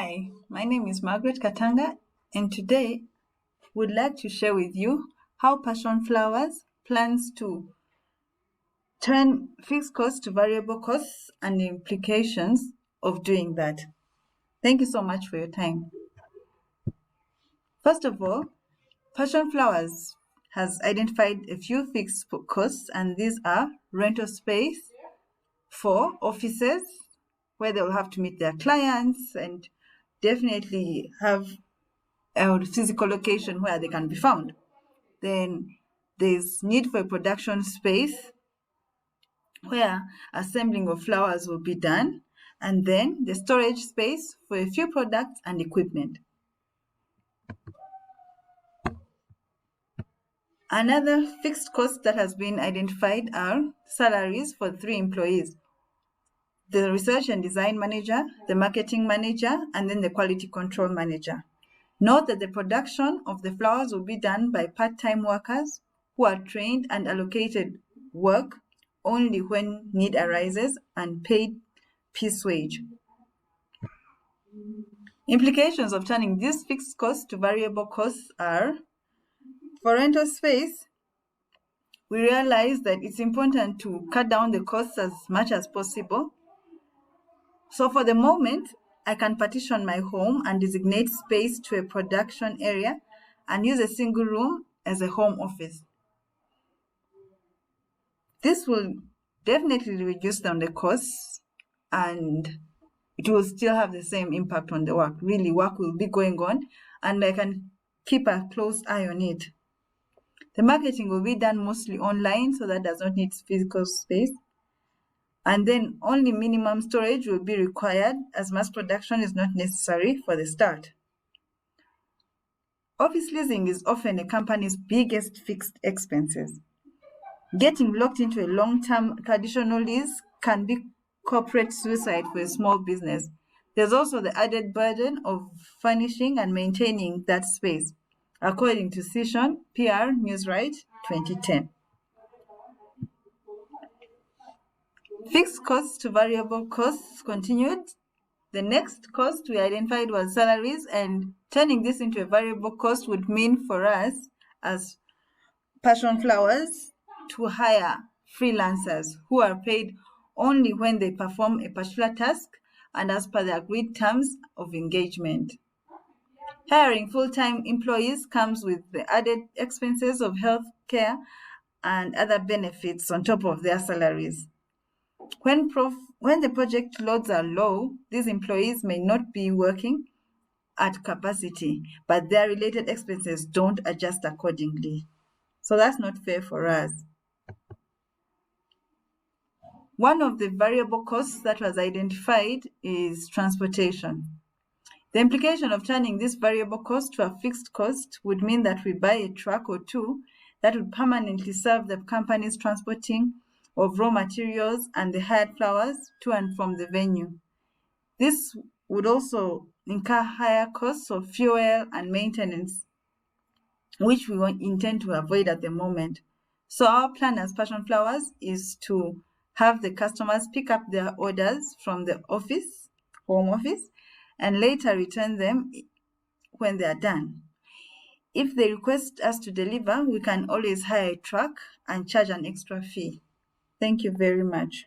Hi, my name is Margaret Katanga, and today would like to share with you how Passion Flowers plans to turn fixed costs to variable costs and the implications of doing that. Thank you so much for your time. First of all, Passion Flowers has identified a few fixed costs, and these are rental space for offices where they'll have to meet their clients and definitely have a physical location where they can be found. Then there's need for a production space where assembling of flowers will be done, and then the storage space for a few products and equipment. Another fixed cost that has been identified are salaries for 3 employees: the research and design manager, the marketing manager, and then the quality control manager. Note that the production of the flowers will be done by part-time workers who are trained and allocated work only when need arises and paid piece wage. Implications of turning these fixed costs to variable costs are: for rental space, we realize that it's important to cut down the costs as much as possible. So for the moment, I can partition my home and designate space to a production area and use a single room as a home office. This will definitely reduce down the costs, and it will still have the same impact on the work. Really, work will be going on, and I can keep a close eye on it. The marketing will be done mostly online, so that does not need physical space. And then only minimum storage will be required, as mass production is not necessary for the start. Office leasing is often a company's biggest fixed expenses. Getting locked into a long-term traditional lease can be corporate suicide for a small business. There's also the added burden of furnishing and maintaining that space, according to Session PR Newswrite 2010. Fixed costs to variable costs continued. The next cost we identified was salaries, and turning this into a variable cost would mean for us as Passion Flowers to hire freelancers who are paid only when they perform a particular task and as per the agreed terms of engagement. Hiring full-time employees comes with the added expenses of health care and other benefits on top of their salaries. When the project loads are low, these employees may not be working at capacity, but their related expenses don't adjust accordingly. So that's not fair for us. One of the variable costs that was identified is transportation. The implication of turning this variable cost to a fixed cost would mean that we buy a truck or two that would permanently serve the company's transporting of raw materials and the hired flowers to and from the venue. This would also incur higher costs of fuel and maintenance, which we intend to avoid at the moment. So our plan as Passion Flowers is to have the customers pick up their orders from the home office, and later return them when they are done. If they request us to deliver, we can always hire a truck and charge an extra fee. Thank you very much.